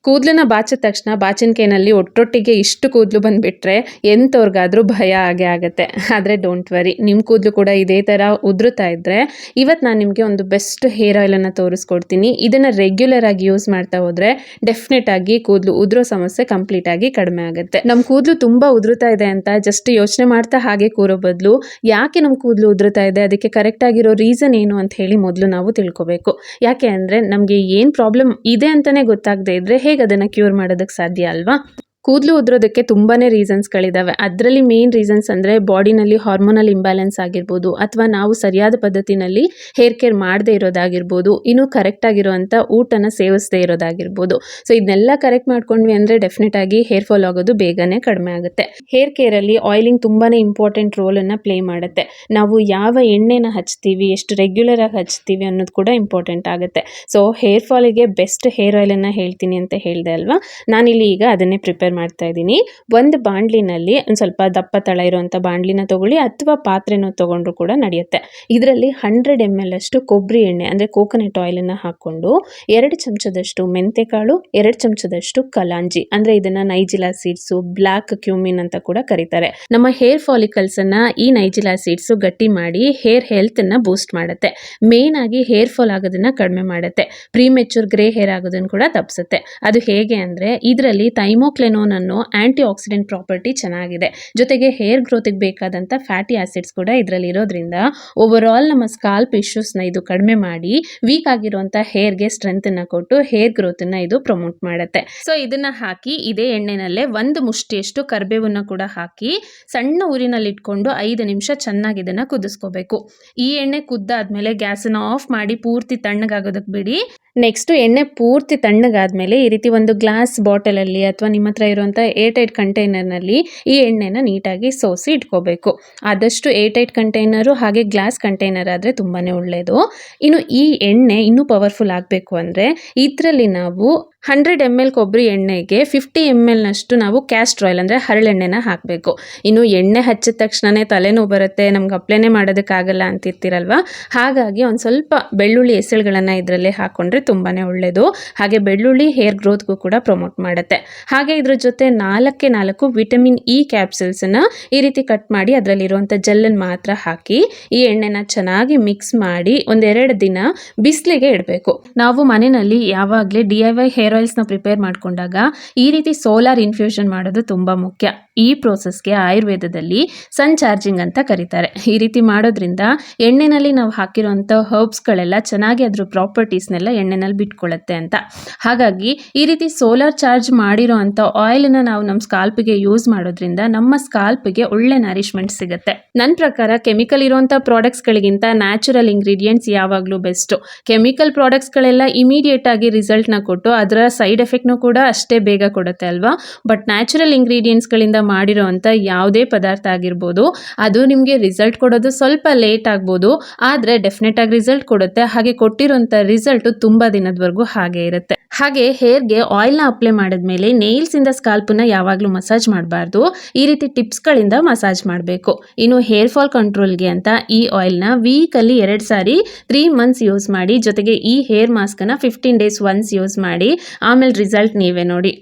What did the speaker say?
ಕೂದಲನ್ನ ಬಾಚಿದ ತಕ್ಷಣ ಬಾಚಿನ್ಕೇನಲ್ಲಿ ಒಟ್ಟೊಟ್ಟಿಗೆ ಇಷ್ಟು ಕೂದಲು ಬಂದುಬಿಟ್ರೆ ಎಂಥವ್ರಿಗಾದ್ರೂ ಭಯ ಆಗೇ ಆಗುತ್ತೆ. ಆದರೆ ಡೋಂಟ್ ವರಿ, ನಿಮ್ಮ ಕೂದಲು ಕೂಡ ಇದೇ ಥರ ಉದುರುತ್ತಾ ಇದ್ದರೆ ಇವತ್ತು ನಾನು ನಿಮಗೆ ಒಂದು ಬೆಸ್ಟ್ ಹೇರ್ ಆಯಿಲನ್ನು ತೋರಿಸ್ಕೊಡ್ತೀನಿ. ಇದನ್ನು ರೆಗ್ಯುಲರ್ ಆಗಿ ಯೂಸ್ ಮಾಡ್ತಾ ಹೋದರೆ ಡೆಫಿನೆಟ್ ಆಗಿ ಕೂದಲು ಉದುರೋ ಸಮಸ್ಯೆ ಕಂಪ್ಲೀಟ್ ಆಗಿ ಕಡಿಮೆ ಆಗುತ್ತೆ. ನಮ್ಮ ಕೂದಲು ತುಂಬ ಉದುರುತ್ತಾ ಇದೆ ಅಂತ ಜಸ್ಟ್ ಯೋಚನೆ ಮಾಡ್ತಾ ಹಾಗೆ ಕೂರೋ ಬದಲು ಯಾಕೆ ನಮ್ಮ ಕೂದಲು ಉದುರುತ್ತಾ ಇದೆ, ಅದಕ್ಕೆ ಕರೆಕ್ಟ್ ಆಗಿರೋ ರೀಸನ್ ಏನು ಅಂತ ಹೇಳಿ ಮೊದಲು ನಾವು ತಿಳ್ಕೊಬೇಕು. ಯಾಕೆ ಅಂದರೆ ನಮಗೆ ಏನು ಪ್ರಾಬ್ಲಮ್ ಇದೆ ಅಂತಲೇ ಗೊತ್ತಾಗದೇ ಇದ್ದರೆ ಹೇಗೆ ಅದನ್ನು ಕ್ಯೂರ್ ಮಾಡೋದಕ್ಕೆ ಸಾಧ್ಯ ಅಲ್ವಾ? ಕೂದಲು ಉದುರೋದಕ್ಕೆ ತುಂಬಾ ರೀಸನ್ಸ್ಗಳಿದ್ದಾವೆ. ಅದರಲ್ಲಿ ಮೇನ್ ರೀಸನ್ಸ್ ಅಂದರೆ ಬಾಡಿನಲ್ಲಿ ಹಾರ್ಮೋನಲ್ ಇಂಬ್ಯಾಲೆನ್ಸ್ ಆಗಿರ್ಬೋದು, ಅಥವಾ ನಾವು ಸರಿಯಾದ ಪದ್ಧತಿನಲ್ಲಿ ಹೇರ್ ಕೇರ್ ಮಾಡದೇ ಇರೋದಾಗಿರ್ಬೋದು, ಇನ್ನೂ ಕರೆಕ್ಟ್ ಆಗಿರೋವಂಥ ಊಟನ ಸೇವಿಸದೇ ಇರೋದಾಗಿರ್ಬೋದು. ಸೊ ಇದನ್ನೆಲ್ಲ ಕರೆಕ್ಟ್ ಮಾಡ್ಕೊಂಡ್ವಿ ಅಂದರೆ ಡೆಫಿನೆಟ್ ಆಗಿ ಹೇರ್ ಫಾಲ್ ಆಗೋದು ಬೇಗನೆ ಕಡಿಮೆ ಆಗುತ್ತೆ. ಹೇರ್ ಕೇರಲ್ಲಿ ಆಯಿಲಿಂಗ್ ತುಂಬಾ ಇಂಪಾರ್ಟೆಂಟ್ ರೋಲನ್ನು ಪ್ಲೇ ಮಾಡುತ್ತೆ. ನಾವು ಯಾವ ಎಣ್ಣೆನ ಹಚ್ತೀವಿ, ಎಷ್ಟು ರೆಗ್ಯುಲರ್ ಆಗಿ ಹಚ್ತೀವಿ ಅನ್ನೋದು ಕೂಡ ಇಂಪಾರ್ಟೆಂಟ್ ಆಗುತ್ತೆ. ಸೊ ಹೇರ್ ಫಾಲಿಗೆ ಬೆಸ್ಟ್ ಹೇರ್ ಆಯಿಲನ್ನು ಹೇಳ್ತೀನಿ ಅಂತ ಹೇಳಿದೆ ಅಲ್ವಾ, ನಾನಿಲ್ಲಿ ಈಗ ಅದನ್ನೇ ಪ್ರಿಪೇರ್ ಮಾಡ್ತಾ ಇದ್ದೀನಿ. ಒಂದು ಬಾಣಲಿನಲ್ಲಿ ಒಂದು ಸ್ವಲ್ಪ ದಪ್ಪ ತಳ ಇರುವಂಥ ಬಾಣಲಿನ ತಗೊಳ್ಳಿ, ಅಥವಾ ಪಾತ್ರೆನೋ ತಗೊಂಡ್ರು ಕೂಡ ನಡೆಯುತ್ತೆ. ಇದರಲ್ಲಿ 100 ml ಅಷ್ಟು ಕೊಬ್ಬರಿ ಎಣ್ಣೆ ಅಂದರೆ ಕೋಕೋನಟ್ ಆಯಿಲನ್ನು ಹಾಕ್ಕೊಂಡು 2 ಚಮಚದಷ್ಟು ಮೆಂತೆಕಾಳು, 2 ಚಮಚದಷ್ಟು ಕಲಾಂಜಿ ಅಂದರೆ ಇದನ್ನು ನೈಜಿಲಾ ಸೀಡ್ಸು, ಬ್ಲ್ಯಾಕ್ ಕ್ಯೂಮಿನ್ ಅಂತ ಕೂಡ ಕರೀತಾರೆ. ನಮ್ಮ ಹೇರ್ ಫಾಲಿಕಲ್ಸನ್ನು ಈ ನೈಜಿಲಾ ಸೀಡ್ಸು ಗಟ್ಟಿ ಮಾಡಿ ಹೇರ್ ಹೆಲ್ತನ್ನು ಬೂಸ್ಟ್ ಮಾಡುತ್ತೆ. ಮೇನ್ ಆಗಿ ಹೇರ್ ಫಾಲ್ ಆಗೋದನ್ನು ಕಡಿಮೆ ಮಾಡುತ್ತೆ. ಪ್ರೀಮೆಚೂರ್ ಗ್ರೇ ಹೇರ್ ಆಗೋದನ್ನು ಕೂಡ ತಪ್ಪಿಸುತ್ತೆ. ಅದು ಹೇಗೆ ಅಂದರೆ ಇದರಲ್ಲಿ ಥೈಮೋಕ್ಲೆನೋನ್ ಅನ್ನೋ ಆಂಟಿ ಆಕ್ಸಿಡೆಂಟ್ ಪ್ರಾಪರ್ಟಿ ಚೆನ್ನಾಗಿದೆ. ಜೊತೆಗೆ ಹೇರ್ ಗ್ರೋತಿಗೆ ಬೇಕಾದಂಥ ಫ್ಯಾಟಿ ಆಸಿಡ್ಸ್ ಕೂಡ ಇದರಲ್ಲಿ ಇರೋದ್ರಿಂದ ಓವರ್ ಆಲ್ ನಮ್ಮ ಸ್ಕಾಲ್ಪ್ ಇಶ್ಯೂಸ್ನ ಇದು ಕಡಿಮೆ ಮಾಡಿ ವೀಕ್ ಆಗಿರುವಂಥ ಹೇರ್ಗೆ ಸ್ಟ್ರೆಂತನ್ನು ಕೊಟ್ಟು ಹೇರ್ ಗ್ರೋತನ್ನು ಇದು ಪ್ರಮೋಟ್ ಮಾಡುತ್ತೆ. ಸೊ ಇದನ್ನ ಹಾಕಿ ಇದೇ ಎಣ್ಣೆನಲ್ಲೇ 1 ಮುಷ್ಟಿಯಷ್ಟು ಕರಿಬೇವನ್ನು ಕೂಡ ಹಾಕಿ ಸಣ್ಣ ಊರಿನಲ್ಲಿ ಇಟ್ಕೊಂಡು 5 ನಿಮಿಷ ಚೆನ್ನಾಗಿ ಇದನ್ನು ಕುದಿಸ್ಕೋಬೇಕು. ಈ ಎಣ್ಣೆ ಕುದ್ದಾದ್ಮೇಲೆ ಗ್ಯಾಸನ್ನು ಆಫ್ ಮಾಡಿ ಪೂರ್ತಿ ತಣ್ಣಗಾಗೋದಕ್ಕೆ ಬಿಡಿ. ನೆಕ್ಸ್ಟ್ ಎಣ್ಣೆ ಪೂರ್ತಿ ತಣ್ಣಗಾದ್ಮೇಲೆ ಈ ರೀತಿ ಒಂದು ಗ್ಲಾಸ್ ಬಾಟಲಲ್ಲಿ ಅಥವಾ ನಿಮ್ಮ ಹತ್ರ ಇರುವಂಥ ಏರ್ಟೈಟ್ ಕಂಟೈನರ್ನಲ್ಲಿ ಈ ಎಣ್ಣೆನ ನೀಟಾಗಿ ಸೋಸಿ ಇಟ್ಕೋಬೇಕು. ಆದಷ್ಟು ಏರ್ಟೈಟ್ ಕಂಟೈನರು ಹಾಗೆ ಗ್ಲಾಸ್ ಕಂಟೈನರ್ ಆದರೆ ತುಂಬಾ ಒಳ್ಳೆಯದು. ಇನ್ನು ಈ ಎಣ್ಣೆ ಇನ್ನೂ ಪವರ್ಫುಲ್ ಆಗಬೇಕು ಅಂದರೆ ಇದರಲ್ಲಿ ನಾವು 100 ml ಕೊಬ್ಬರಿ ಎಣ್ಣೆಗೆ 50 ml ನಷ್ಟು ನಾವು ಕ್ಯಾಸ್ಟರ್ ಆಯಿಲ್ ಅಂದರೆ ಹರಳೆಣ್ಣೆನ ಹಾಕಬೇಕು. ಇನ್ನು ಎಣ್ಣೆ ಹಚ್ಚಿದ ತಕ್ಷಣವೇ ತಲೆನೋವು ಬರುತ್ತೆ, ನಮ್ಗೆ ಅಪ್ಲೈನೇ ಮಾಡೋದಕ್ಕಾಗಲ್ಲ ಅಂತಿರ್ತೀರಲ್ವ, ಹಾಗಾಗಿ ಒಂದು ಸ್ವಲ್ಪ ಬೆಳ್ಳುಳ್ಳಿ ಎಸಳುಗಳನ್ನು ಇದರಲ್ಲೇ ಹಾಕ್ಕೊಂಡ್ರೆ ತುಂಬಾ ಒಳ್ಳೆಯದು. ಹಾಗೆ ಬೆಳ್ಳುಳ್ಳಿ ಹೇರ್ ಗ್ರೋತ್ಗೂ ಕೂಡ ಪ್ರಮೋಟ್ ಮಾಡುತ್ತೆ. ಹಾಗೆ ಇದ್ರ ಜೊತೆ 4 ವಿಟಮಿನ್ ಇ ಕ್ಯಾಪ್ಸೂಲ್ಸನ್ನು ಈ ರೀತಿ ಕಟ್ ಮಾಡಿ ಅದರಲ್ಲಿರುವಂಥ ಜೆಲ್ಲನ್ನು ಮಾತ್ರ ಹಾಕಿ ಈ ಎಣ್ಣೆನ ಚೆನ್ನಾಗಿ ಮಿಕ್ಸ್ ಮಾಡಿ 1-2 ದಿನ ಬಿಸಿಲಿಗೆ ಇಡಬೇಕು. ನಾವು ಮನೆಯಲ್ಲಿ ಯಾವಾಗಲೇ DIY ಹೇರ್ ಆಯಿಲ್ಸ್ನ ಪ್ರಿಪೇರ್ ಮಾಡ್ಕೊಂಡಾಗ ಈ ರೀತಿ ಸೋಲಾರ್ ಇನ್ಫ್ಯೂಷನ್ ಮಾಡೋದು ತುಂಬ ಮುಖ್ಯ. ಈ ಪ್ರೋಸೆಸ್ಗೆ ಆಯುರ್ವೇದದಲ್ಲಿ ಸನ್ ಚಾರ್ಜಿಂಗ್ ಅಂತ ಕರೀತಾರೆ. ಈ ರೀತಿ ಮಾಡೋದ್ರಿಂದ ಎಣ್ಣೆನಲ್ಲಿ ನಾವು ಹಾಕಿರುವಂಥ ಹರ್ಬ್ಸ್ಗಳೆಲ್ಲ ಚೆನ್ನಾಗಿ ಅದ್ರ ಪ್ರಾಪರ್ಟೀಸ್ನೆಲ್ಲ ಎಣ್ಣೆನಲ್ಲಿ ಬಿಟ್ಕೊಳ್ಳುತ್ತೆ ಅಂತ. ಹಾಗಾಗಿ ಈ ರೀತಿ ಸೋಲಾರ್ ಚಾರ್ಜ್ ಮಾಡಿರೋ ಅಂಥ ಆಯಿಲನ್ನು ನಾವು ನಮ್ಮ ಸ್ಕಾಲ್ಪಿಗೆ ಯೂಸ್ ಮಾಡೋದ್ರಿಂದ ನಮ್ಮ ಸ್ಕಾಲ್ಪಿಗೆ ಒಳ್ಳೆ ನರಿಶ್ಮೆಂಟ್ ಸಿಗುತ್ತೆ. ನನ್ನ ಪ್ರಕಾರ ಕೆಮಿಕಲ್ ಇರುವಂಥ ಪ್ರಾಡಕ್ಟ್ಸ್ಗಳಿಗಿಂತ ನ್ಯಾಚುರಲ್ ಇಂಗ್ರೀಡಿಯೆಂಟ್ಸ್ ಯಾವಾಗಲೂ ಬೆಸ್ಟು. ಕೆಮಿಕಲ್ ಪ್ರಾಡಕ್ಟ್ಸ್ಗಳೆಲ್ಲ ಇಮಿಡಿಯೇಟ್ ಆಗಿ ರಿಸಲ್ಟ್ನ ಕೊಟ್ಟು ಅದರ ಸೈಡ್ ಎಫೆಕ್ಟ್ನೂ ಕೂಡ ಅಷ್ಟೇ ಬೇಗ ಕೊಡುತ್ತೆ ಅಲ್ವಾ. ಬಟ್ ನ್ಯಾಚುರಲ್ ಇಂಗ್ರೀಡಿಯೆಂಟ್ಸ್ಗಳಿಂದ ಮಾಡಿರೋವಂಥ ಯಾವುದೇ ಪದಾರ್ಥ ಆಗಿರ್ಬೋದು, ಅದು ನಿಮಗೆ ರಿಸಲ್ಟ್ ಕೊಡೋದು ಸ್ವಲ್ಪ ಲೇಟ್ ಆಗ್ಬೋದು, ಆದರೆ ಡೆಫಿನೆಟ್ ಆಗಿ ರಿಸಲ್ಟ್ ಕೊಡುತ್ತೆ. ಹಾಗೆ ಕೊಟ್ಟಿರೋಂಥ ರಿಸಲ್ಟು ತುಂಬ ದಿನದವರೆಗೂ ಹಾಗೆ ಇರುತ್ತೆ. ಹಾಗೆ ಹೇರ್ಗೆ ಆಯಿಲ್ನ ಅಪ್ಲೈ ಮಾಡಿದ್ಮೇಲೆ ನೇಲ್ಸಿಂದ ಸ್ಕಾಲ್ಪನ್ನ ಯಾವಾಗಲೂ ಮಸಾಜ್ ಮಾಡಬಾರ್ದು. ಈ ರೀತಿ ಟಿಪ್ಸ್ಗಳಿಂದ ಮಸಾಜ್ ಮಾಡಬೇಕು. ಇನ್ನು ಹೇರ್ ಫಾಲ್ ಕಂಟ್ರೋಲ್ಗೆ ಅಂತ ಈ ಆಯಿಲ್ನ ವೀಕಲ್ಲಿ 2 ಸಾರಿ 3 ಮಂತ್ಸ್ ಯೂಸ್ ಮಾಡಿ. ಜೊತೆಗೆ ಈ ಹೇರ್ ಮಾಸ್ಕನ್ನು 15 ಡೇಸ್ ಒನ್ಸ್ ಯೂಸ್ ಮಾಡಿ. ಆಮೇಲೆ ರಿಸಲ್ಟ್ ನೀವೇ ನೋಡಿ.